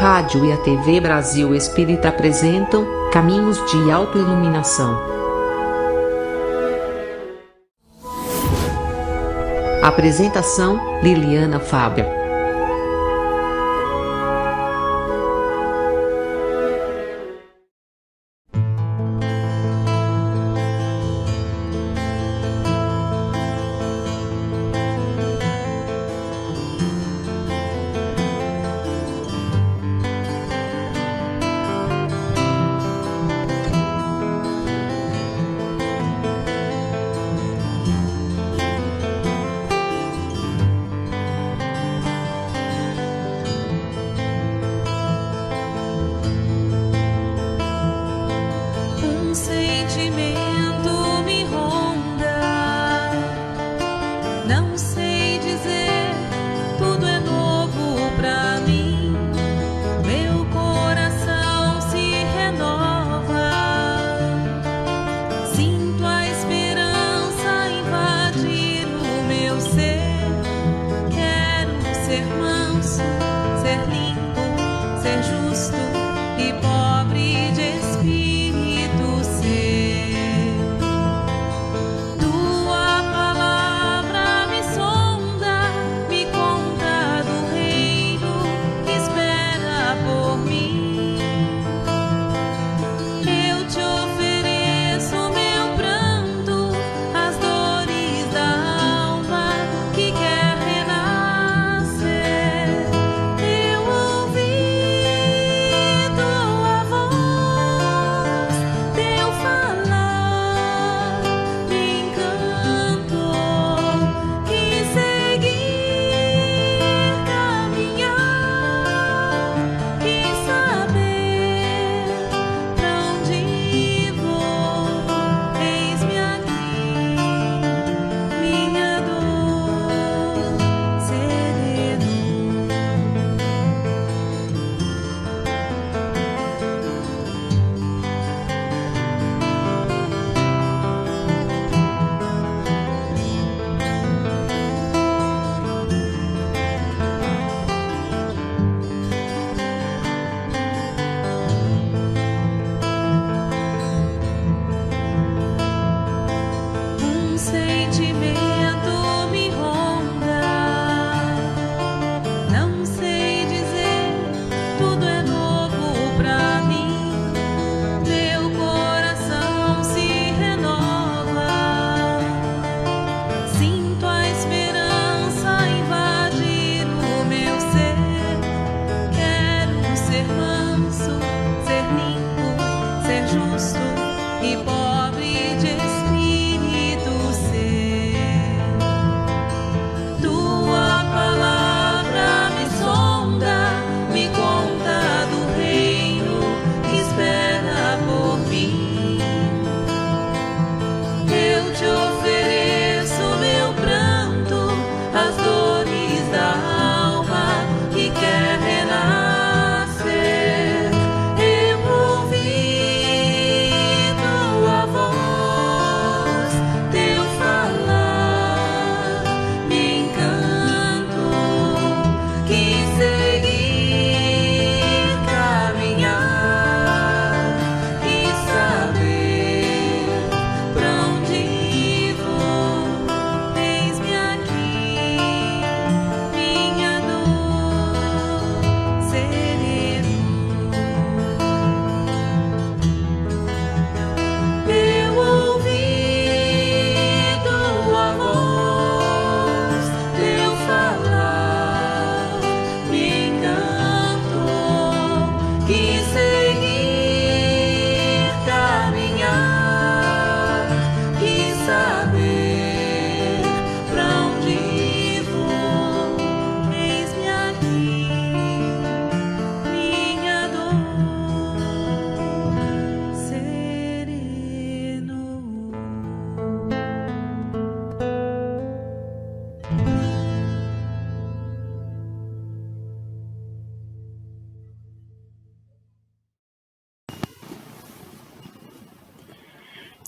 rádio e a TV Brasil Espírita apresentam Caminhos de Autoiluminação. Apresentação: Liliana Fábio.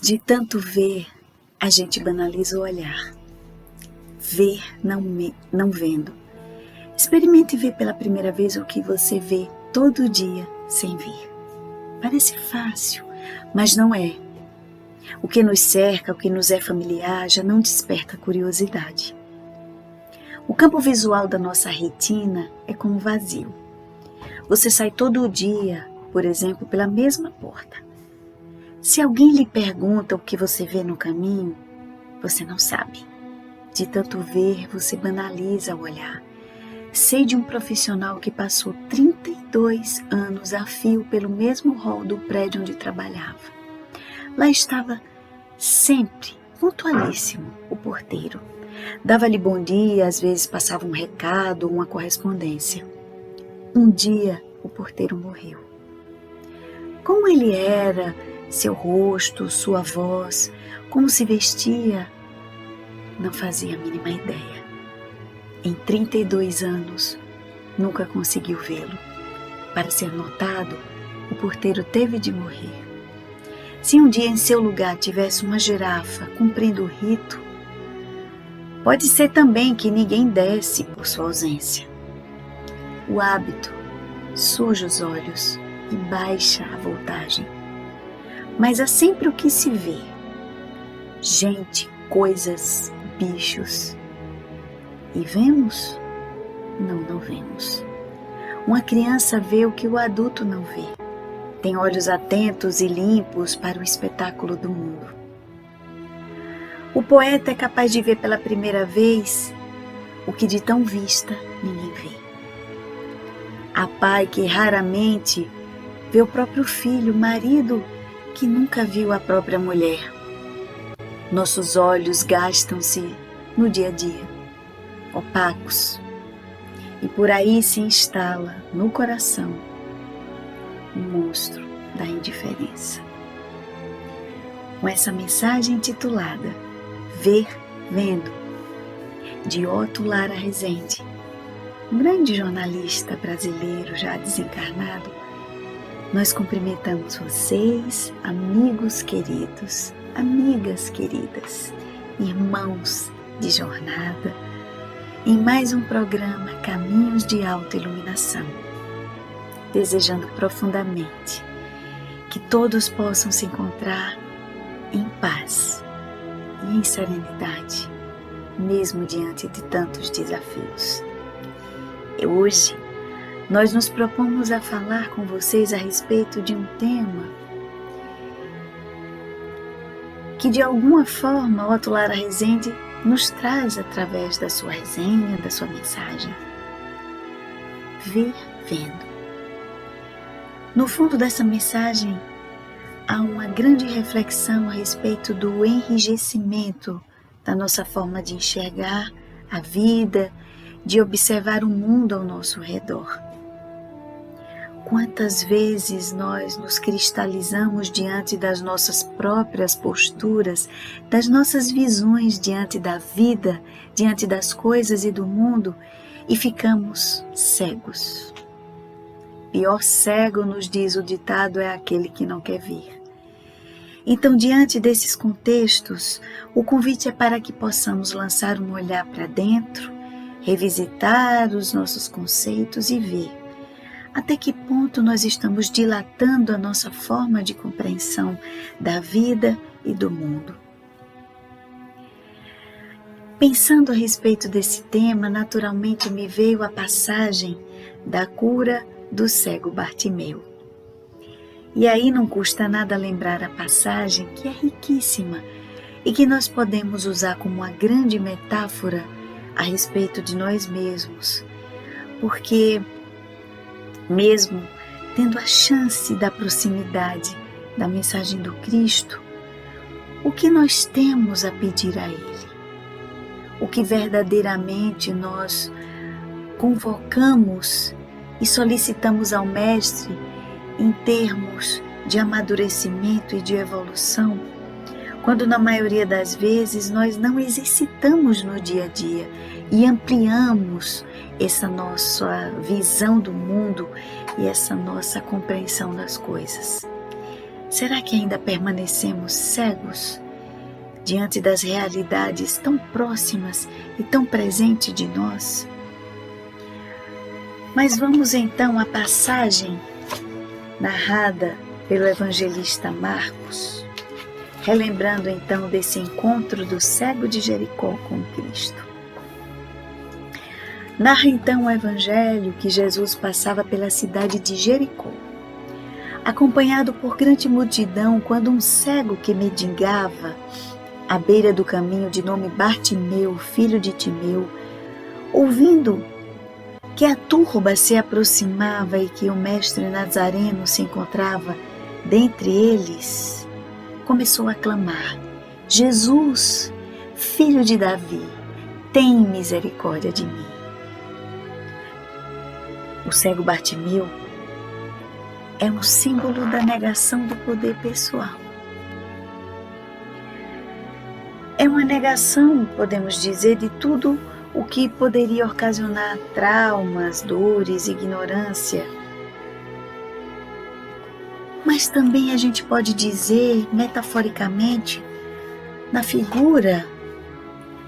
De tanto ver, a gente banaliza o olhar. Ver não vendo. Experimente ver pela primeira vez o que você vê todo dia sem ver. Parece fácil, mas não é. O que nos cerca, o que nos é familiar, já não desperta curiosidade. O campo visual da nossa retina é como vazio. Você sai todo dia, por exemplo, pela mesma porta. Se alguém lhe pergunta o que você vê no caminho, você não sabe. De tanto ver, você banaliza o olhar. Sei de um profissional que passou 32 anos a fio pelo mesmo hall do prédio onde trabalhava. Lá estava sempre, pontualíssimo, o porteiro. Dava-lhe bom dia, às vezes passava um recado ou uma correspondência. Um dia, o porteiro morreu. Como ele era, seu rosto, sua voz, como se vestia, não fazia a mínima ideia. Em 32 anos, nunca conseguiu vê-lo. Para ser notado, o porteiro teve de morrer. Se um dia em seu lugar tivesse uma girafa cumprindo o rito, pode ser também que ninguém desse por sua ausência. O hábito suja os olhos e baixa a voltagem. Mas há sempre o que se vê. Gente, coisas, bichos. E vemos? Não vemos. Uma criança vê o que o adulto não vê. Tem olhos atentos e limpos para o espetáculo do mundo. O poeta é capaz de ver pela primeira vez o que de tão vista ninguém vê. Há pai que raramente vê o próprio filho, marido que nunca viu a própria mulher. Nossos olhos gastam-se no dia a dia, opacos, e por aí se instala no coração o monstro da indiferença. Com essa mensagem intitulada Ver Vendo, de Otto Lara Rezende, um grande jornalista brasileiro já desencarnado, nós cumprimentamos vocês, amigos queridos, amigas queridas, irmãos de jornada, em mais um programa Caminhos de Autoiluminação, desejando profundamente que todos possam se encontrar em paz e em serenidade, mesmo diante de tantos desafios. E hoje, nós nos propomos a falar com vocês a respeito de um tema que de alguma forma Otto Lara Rezende nos traz através da sua resenha, da sua mensagem. Ver vendo. No fundo dessa mensagem há uma grande reflexão a respeito do enrijecimento da nossa forma de enxergar a vida, de observar o mundo ao nosso redor. Quantas vezes nós nos cristalizamos diante das nossas próprias posturas, das nossas visões diante da vida, diante das coisas e do mundo, e ficamos cegos. Pior cego, nos diz o ditado, é aquele que não quer ver. Então, diante desses contextos, o convite é para que possamos lançar um olhar para dentro, revisitar os nossos conceitos e ver até que ponto nós estamos dilatando a nossa forma de compreensão da vida e do mundo. Pensando a respeito desse tema, naturalmente me veio a passagem da cura do cego Bartimeu. E aí não custa nada lembrar a passagem que é riquíssima e que nós podemos usar como uma grande metáfora a respeito de nós mesmos, porque mesmo tendo a chance da proximidade da mensagem do Cristo, o que nós temos a pedir a Ele? O que verdadeiramente nós convocamos e solicitamos ao Mestre em termos de amadurecimento e de evolução, quando na maioria das vezes nós não exercitamos no dia a dia e ampliamos essa nossa visão do mundo e essa nossa compreensão das coisas. Será que ainda permanecemos cegos diante das realidades tão próximas e tão presentes de nós? Mas vamos então à passagem narrada pelo evangelista Marcos, relembrando então desse encontro do cego de Jericó com Cristo. Narra então o evangelho que Jesus passava pela cidade de Jericó, acompanhado por grande multidão, quando um cego que mendigava à beira do caminho, de nome Bartimeu, filho de Timeu, ouvindo que a turba se aproximava e que o mestre Nazareno se encontrava dentre eles, começou a clamar: Jesus, filho de Davi, tem misericórdia de mim. O cego Bartimeu é um símbolo da negação do poder pessoal. É uma negação, podemos dizer, de tudo o que poderia ocasionar traumas, dores, ignorância. Mas também a gente pode dizer, metaforicamente, na figura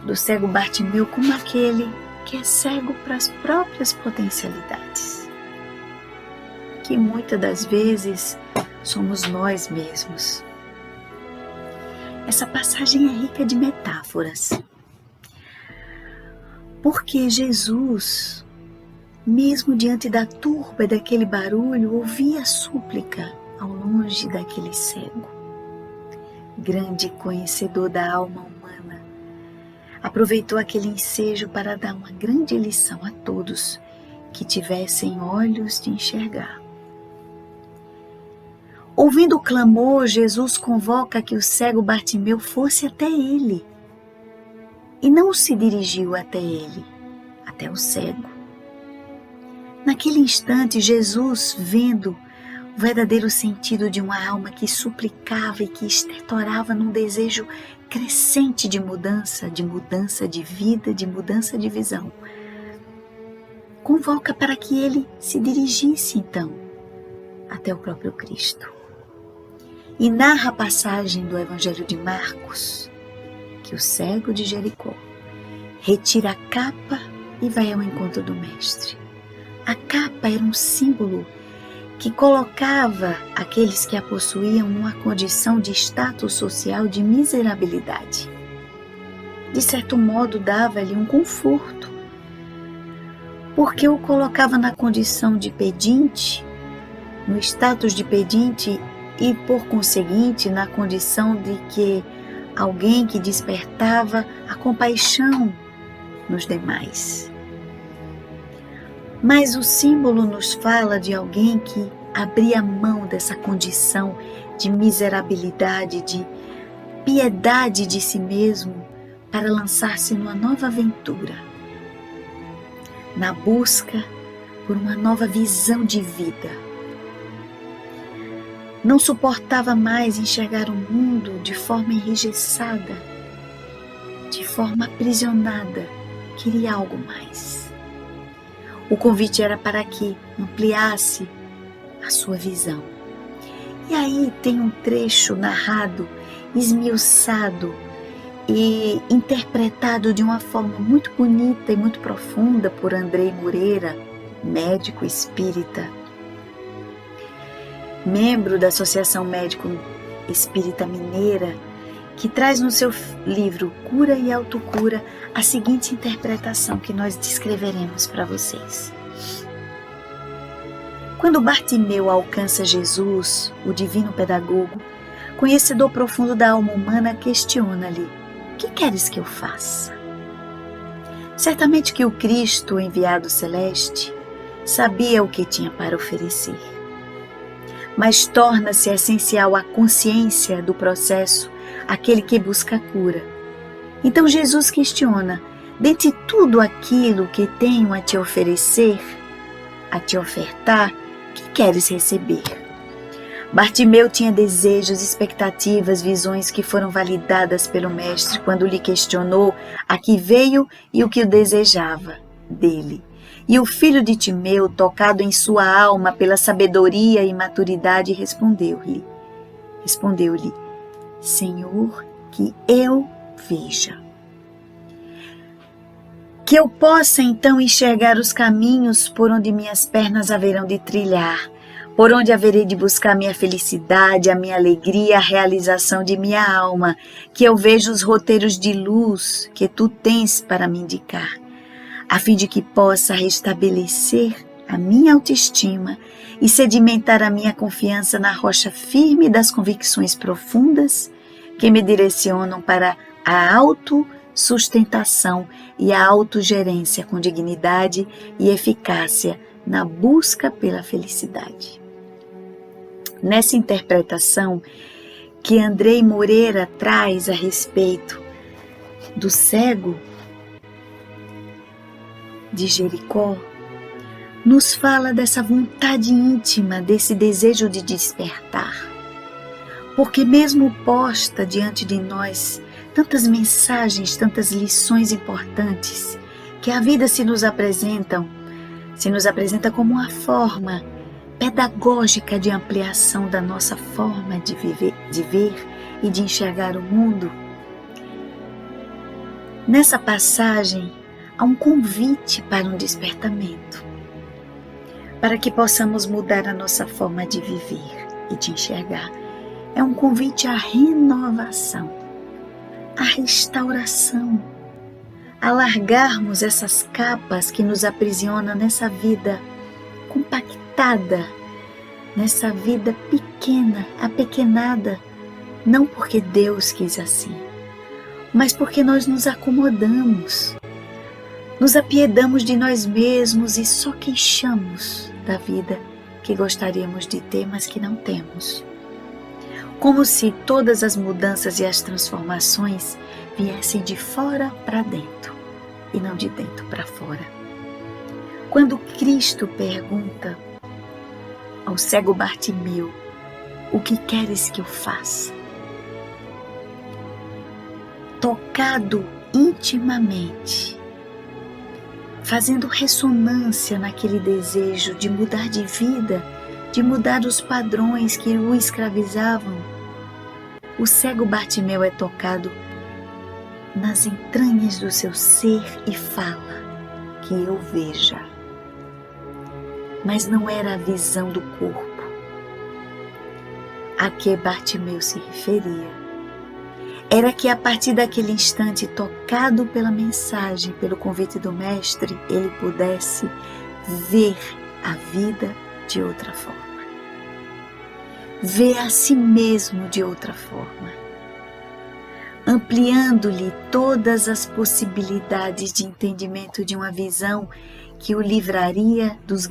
do cego Bartimeu, como aquele que é cego para as próprias potencialidades, que muitas das vezes somos nós mesmos. Essa passagem é rica de metáforas, porque Jesus, mesmo diante da turba, daquele barulho, ouvia a súplica ao longe daquele cego. Grande conhecedor da alma humana, aproveitou aquele ensejo para dar uma grande lição a todos que tivessem olhos de enxergar. Ouvindo o clamor, Jesus convoca que o cego Bartimeu fosse até ele. E não se dirigiu até ele, até o cego. Naquele instante, Jesus, vendo o verdadeiro sentido de uma alma que suplicava e que estertorava num desejo crescente de mudança de vida, de mudança de visão, convoca para que ele se dirigisse então até o próprio Cristo. E narra a passagem do Evangelho de Marcos, que o cego de Jericó retira a capa e vai ao encontro do Mestre. A capa era um símbolo que colocava aqueles que a possuíam numa condição de status social de miserabilidade. De certo modo, dava-lhe um conforto, porque o colocava na condição de pedinte, no status de pedinte e, por conseguinte, na condição de que alguém que despertava a compaixão nos demais. Mas o símbolo nos fala de alguém que abria mão dessa condição de miserabilidade, de piedade de si mesmo, para lançar-se numa nova aventura, na busca por uma nova visão de vida. Não suportava mais enxergar o mundo de forma enrijecida, de forma aprisionada. Queria algo mais. O convite era para que ampliasse a sua visão. E aí tem um trecho narrado, esmiuçado e interpretado de uma forma muito bonita e muito profunda por Andrei Moreira, médico espírita, membro da Associação Médico Espírita Mineira, que traz no seu livro Cura e Autocura a seguinte interpretação que nós descreveremos para vocês. Quando Bartimeu alcança Jesus, o divino pedagogo, conhecedor profundo da alma humana, questiona-lhe: o que queres que eu faça? Certamente que o Cristo, o enviado celeste, sabia o que tinha para oferecer. Mas torna-se essencial a consciência do processo, aquele que busca a cura. Então Jesus questiona: dentre tudo aquilo que tenho a te oferecer, a te ofertar, que queres receber? Bartimeu tinha desejos, expectativas, visões que foram validadas pelo Mestre quando lhe questionou a que veio e o que o desejava dele. E o filho de Timeu, tocado em sua alma pela sabedoria e maturidade, respondeu-lhe: Senhor, que eu veja. Que eu possa então enxergar os caminhos por onde minhas pernas haverão de trilhar, por onde haverei de buscar minha felicidade, a minha alegria, a realização de minha alma, que eu veja os roteiros de luz que tu tens para me indicar, a fim de que possa restabelecer a minha autoestima e sedimentar a minha confiança na rocha firme das convicções profundas que me direcionam para a autossustentação e a autogerência com dignidade e eficácia na busca pela felicidade. Nessa interpretação que Andrei Moreira traz a respeito do cego de Jericó, nos fala dessa vontade íntima, desse desejo de despertar. Porque mesmo posta diante de nós tantas mensagens, tantas lições importantes que a vida se nos apresenta como uma forma pedagógica de ampliação da nossa forma de ver e de enxergar o mundo. Nessa passagem há um convite para um despertamento, para que possamos mudar a nossa forma de viver e de enxergar. É um convite à renovação, à restauração, a largarmos essas capas que nos aprisionam nessa vida compactada, nessa vida pequena, apequenada, não porque Deus quis assim, mas porque nós nos acomodamos, nos apiedamos de nós mesmos e só queixamos da vida que gostaríamos de ter, mas que não temos. Como se todas as mudanças e as transformações viessem de fora para dentro e não de dentro para fora. Quando Cristo pergunta ao cego Bartimeu: o que queres que eu faça? Tocado intimamente, fazendo ressonância naquele desejo de mudar de vida, de mudar os padrões que o escravizavam, o cego Bartimeu é tocado nas entranhas do seu ser e fala: que eu veja. Mas não era a visão do corpo a que Bartimeu se referia. Era que a partir daquele instante, tocado pela mensagem, pelo convite do Mestre, ele pudesse ver a vida de outra forma. Ver a si mesmo de outra forma. Ampliando-lhe todas as possibilidades de entendimento de uma visão que o livraria dos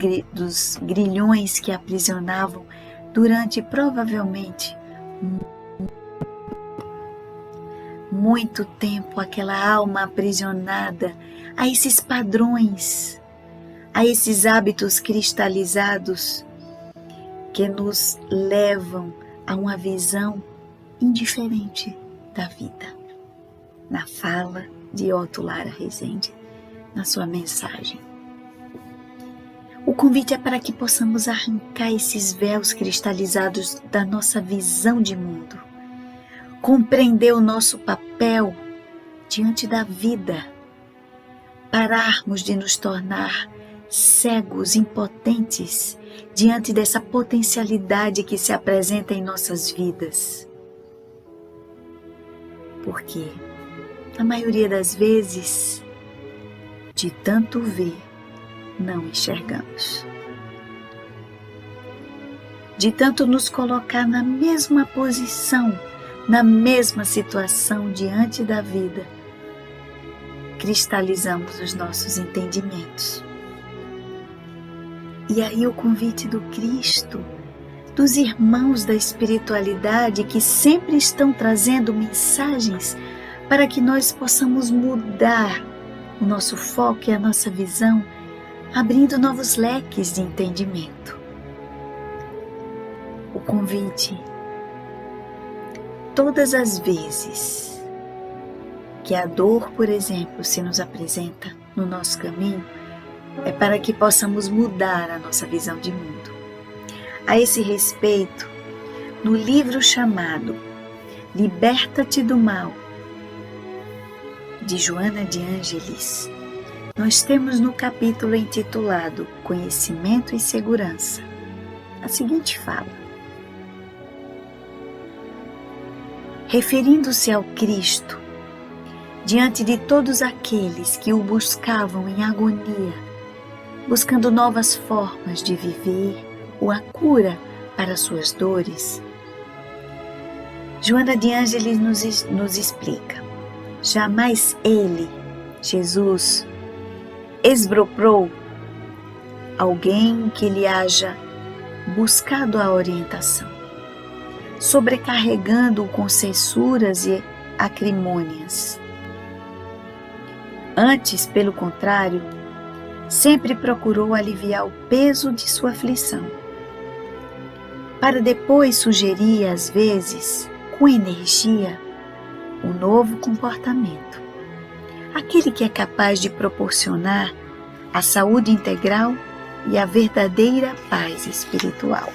grilhões que aprisionavam durante provavelmente muito tempo aquela alma aprisionada a esses padrões, a esses hábitos cristalizados que nos levam a uma visão indiferente da vida. Na fala de Otto Lara Rezende, na sua mensagem. O convite é para que possamos arrancar esses véus cristalizados da nossa visão de mundo, compreender o nosso papel diante da vida, pararmos de nos tornar cegos, impotentes diante dessa potencialidade que se apresenta em nossas vidas. Porque, na maioria das vezes, de tanto ver, não enxergamos. De tanto nos colocar na mesma posição, na mesma situação diante da vida, cristalizamos os nossos entendimentos. E aí o convite do Cristo, dos irmãos da espiritualidade que sempre estão trazendo mensagens para que nós possamos mudar o nosso foco e a nossa visão, abrindo novos leques de entendimento. O convite, todas as vezes que a dor, por exemplo, se nos apresenta no nosso caminho, é para que possamos mudar a nossa visão de mundo. A esse respeito, no livro chamado Liberta-te do Mal, de Joana de Ângeles, nós temos no capítulo intitulado Conhecimento e Segurança a seguinte fala: referindo-se ao Cristo, diante de todos aqueles que o buscavam em agonia, buscando novas formas de viver ou a cura para suas dores, Joana de Ângeles nos explica: jamais ele, Jesus, esbroprou alguém que lhe haja buscado a orientação, sobrecarregando-o com censuras e acrimônias. Antes, pelo contrário, sempre procurou aliviar o peso de sua aflição, para depois sugerir, às vezes, com energia, um novo comportamento, aquele que é capaz de proporcionar a saúde integral e a verdadeira paz espiritual.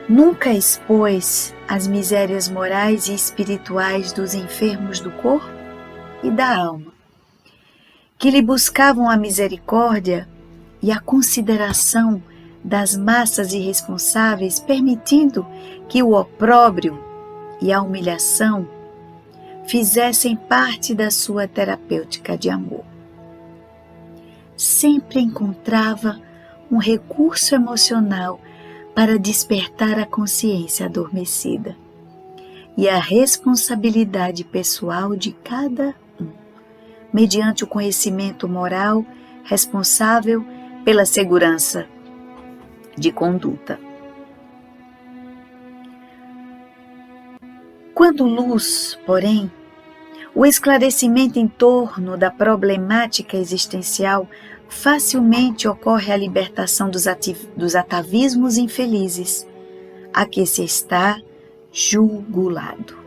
Nunca expôs as misérias morais e espirituais dos enfermos do corpo e da alma, que lhe buscavam a misericórdia e a consideração das massas irresponsáveis, permitindo que o opróbrio e a humilhação fizessem parte da sua terapêutica de amor. Sempre encontrava um recurso emocional para despertar a consciência adormecida e a responsabilidade pessoal de cada um, mediante o conhecimento moral responsável pela segurança de conduta. Quando luz, porém, o esclarecimento em torno da problemática existencial, facilmente ocorre a libertação dos atavismos infelizes a que se está jugulado.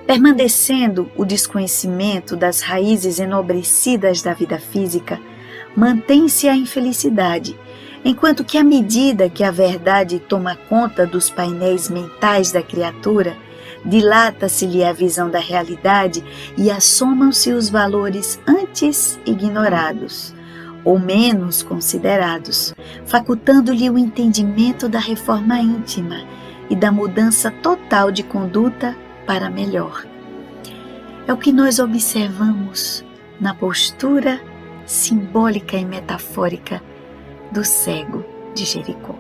Permanecendo o desconhecimento das raízes enobrecidas da vida física, mantém-se a infelicidade, enquanto que à medida que a verdade toma conta dos painéis mentais da criatura, dilata-se-lhe a visão da realidade e assomam-se os valores antes ignorados ou menos considerados, facultando-lhe o entendimento da reforma íntima e da mudança total de conduta para melhor. É o que nós observamos na postura simbólica e metafórica do cego de Jericó.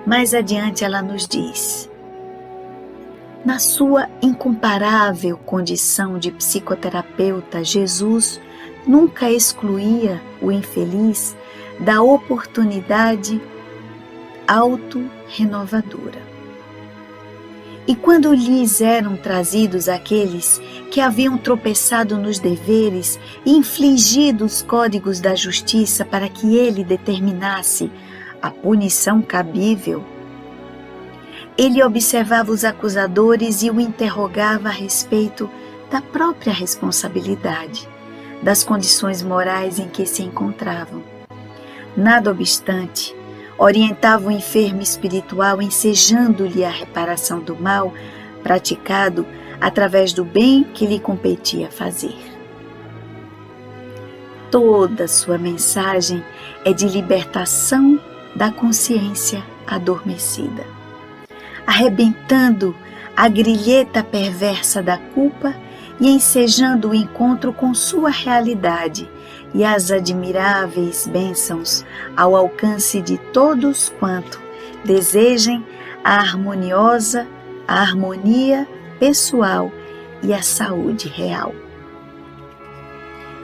Mais adiante ela nos diz: na sua incomparável condição de psicoterapeuta, Jesus nunca excluía o infeliz da oportunidade auto-renovadora. E quando lhes eram trazidos aqueles que haviam tropeçado nos deveres e infligido os códigos da justiça para que ele determinasse a punição cabível, ele observava os acusadores e o interrogava a respeito da própria responsabilidade, das condições morais em que se encontravam. Nada obstante, orientava o enfermo espiritual ensejando-lhe a reparação do mal praticado através do bem que lhe competia fazer. Toda sua mensagem é de libertação da consciência adormecida, arrebentando a grilheta perversa da culpa e ensejando o encontro com sua realidade e as admiráveis bênçãos ao alcance de todos quanto desejem a harmonia pessoal e a saúde real.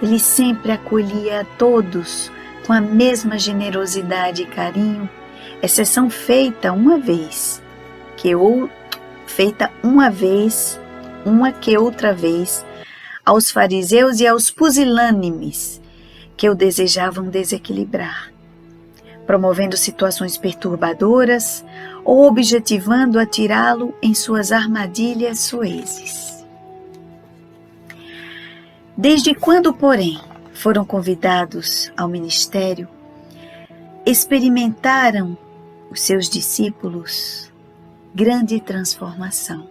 Ele sempre acolhia a todos com a mesma generosidade e carinho, exceção feita uma que outra vez, aos fariseus e aos pusilânimes que o desejavam desequilibrar, promovendo situações perturbadoras ou objetivando atirá-lo em suas armadilhas soezes. Desde quando, porém, foram convidados ao ministério, experimentaram os seus discípulos grande transformação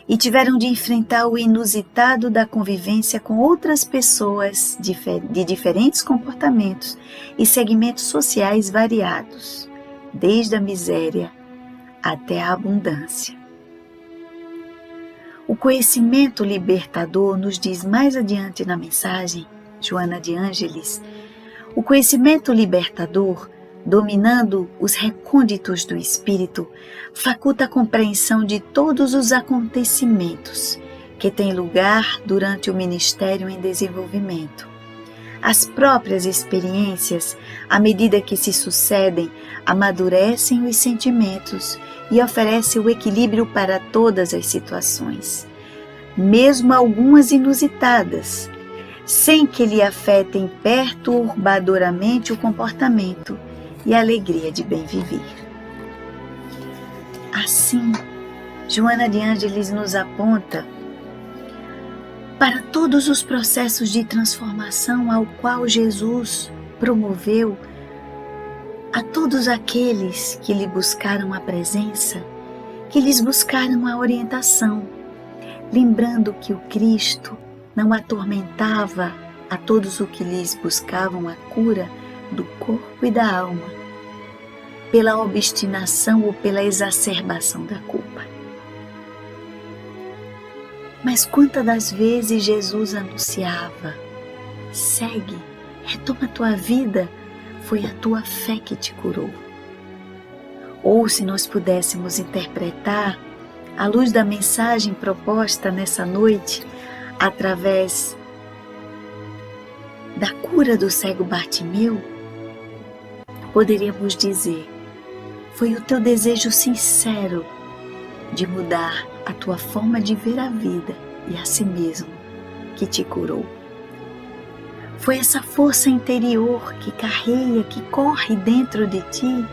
e tiveram de enfrentar o inusitado da convivência com outras pessoas de diferentes comportamentos e segmentos sociais variados, desde a miséria até a abundância. O conhecimento libertador nos diz mais adiante na mensagem, Joana de Ângeles, o conhecimento libertador, dominando os recônditos do espírito, faculta a compreensão de todos os acontecimentos que têm lugar durante o ministério em desenvolvimento. As próprias experiências, à medida que se sucedem, amadurecem os sentimentos e oferecem o equilíbrio para todas as situações, mesmo algumas inusitadas, sem que lhe afetem perturbadoramente o comportamento e a alegria de bem viver. Assim, Joana de Ângeles nos aponta para todos os processos de transformação ao qual Jesus promoveu a todos aqueles que lhe buscaram a presença, que lhes buscaram a orientação, lembrando que o Cristo não atormentava a todos os que lhes buscavam a cura do corpo e da alma, pela obstinação ou pela exacerbação da culpa. Mas quantas das vezes Jesus anunciava: segue, retoma a tua vida, foi a tua fé que te curou. Ou se nós pudéssemos interpretar, à luz da mensagem proposta nessa noite, através da cura do cego Bartimeu, poderíamos dizer: foi o teu desejo sincero de mudar a tua forma de ver a vida e a si mesmo que te curou. Foi essa força interior que carreia, que corre dentro de ti,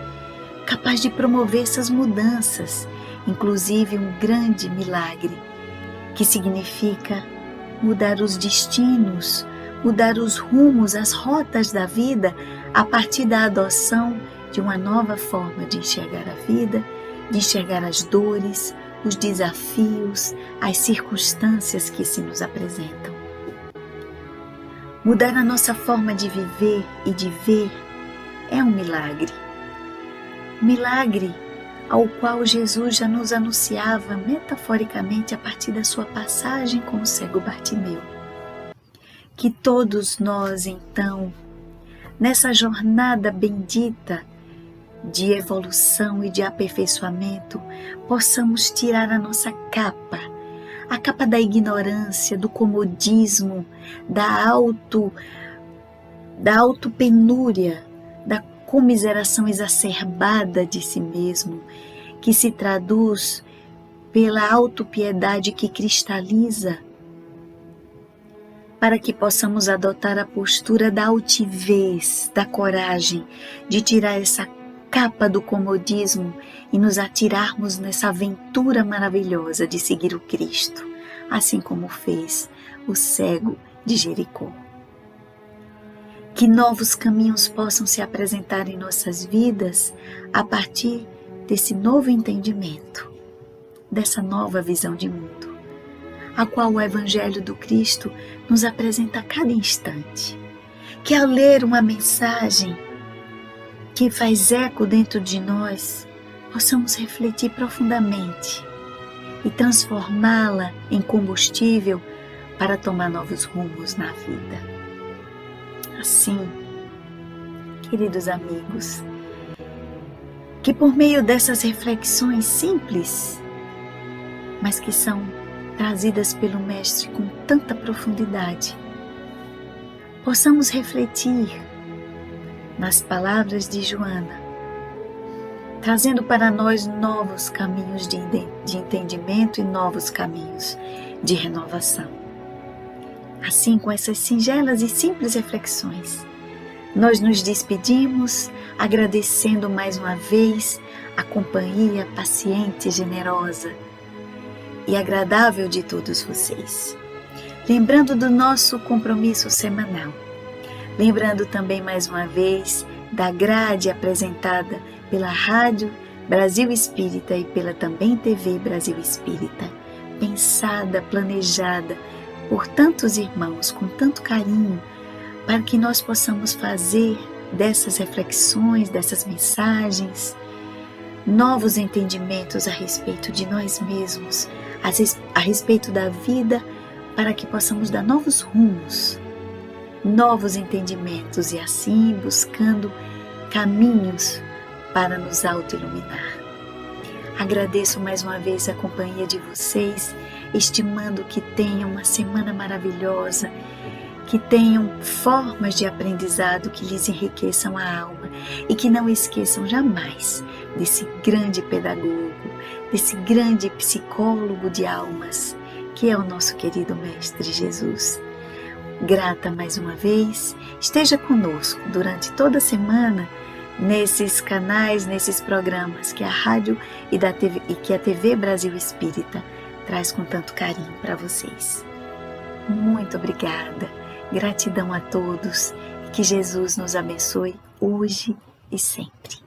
capaz de promover essas mudanças, inclusive um grande milagre, que significa mudar os destinos, mudar os rumos, as rotas da vida a partir da adoção de uma nova forma de enxergar a vida, de enxergar as dores, os desafios, as circunstâncias que se nos apresentam. Mudar a nossa forma de viver e de ver é um milagre. Milagre ao qual Jesus já nos anunciava metaforicamente a partir da sua passagem com o cego Bartimeu. Que todos nós, então, nessa jornada bendita de evolução e de aperfeiçoamento, possamos tirar a nossa capa, a capa da ignorância, do comodismo, da autopenúria, da comiseração exacerbada de si mesmo, que se traduz pela autopiedade que cristaliza, para que possamos adotar a postura da altivez, da coragem, de tirar essa capa do comodismo e nos atirarmos nessa aventura maravilhosa de seguir o Cristo, assim como fez o cego de Jericó. Que novos caminhos possam se apresentar em nossas vidas a partir desse novo entendimento, dessa nova visão de mundo, a qual o Evangelho do Cristo nos apresenta a cada instante. Que ao ler uma mensagem que faz eco dentro de nós, possamos refletir profundamente e transformá-la em combustível para tomar novos rumos na vida. Assim, queridos amigos, que por meio dessas reflexões simples, mas que são trazidas pelo Mestre com tanta profundidade, possamos refletir nas palavras de Joana, trazendo para nós novos caminhos de entendimento e novos caminhos de renovação. Assim, com essas singelas e simples reflexões, nós nos despedimos agradecendo mais uma vez a companhia paciente, generosa e agradável de todos vocês. Lembrando do nosso compromisso semanal. Lembrando também mais uma vez da grade apresentada pela Rádio Brasil Espírita e pela também TV Brasil Espírita, pensada, planejada por tantos irmãos, com tanto carinho, para que nós possamos fazer dessas reflexões, dessas mensagens, novos entendimentos a respeito de nós mesmos, a respeito da vida, para que possamos dar novos rumos, novos entendimentos e assim buscando caminhos para nos autoiluminar. Agradeço mais uma vez a companhia de vocês, estimando que tenham uma semana maravilhosa, que tenham formas de aprendizado que lhes enriqueçam a alma e que não esqueçam jamais desse grande pedagogo, desse grande psicólogo de almas, que é o nosso querido Mestre Jesus. Grata mais uma vez, esteja conosco durante toda a semana nesses canais, nesses programas que a rádio e que a TV Brasil Espírita traz com tanto carinho para vocês. Muito obrigada, gratidão a todos e que Jesus nos abençoe hoje e sempre.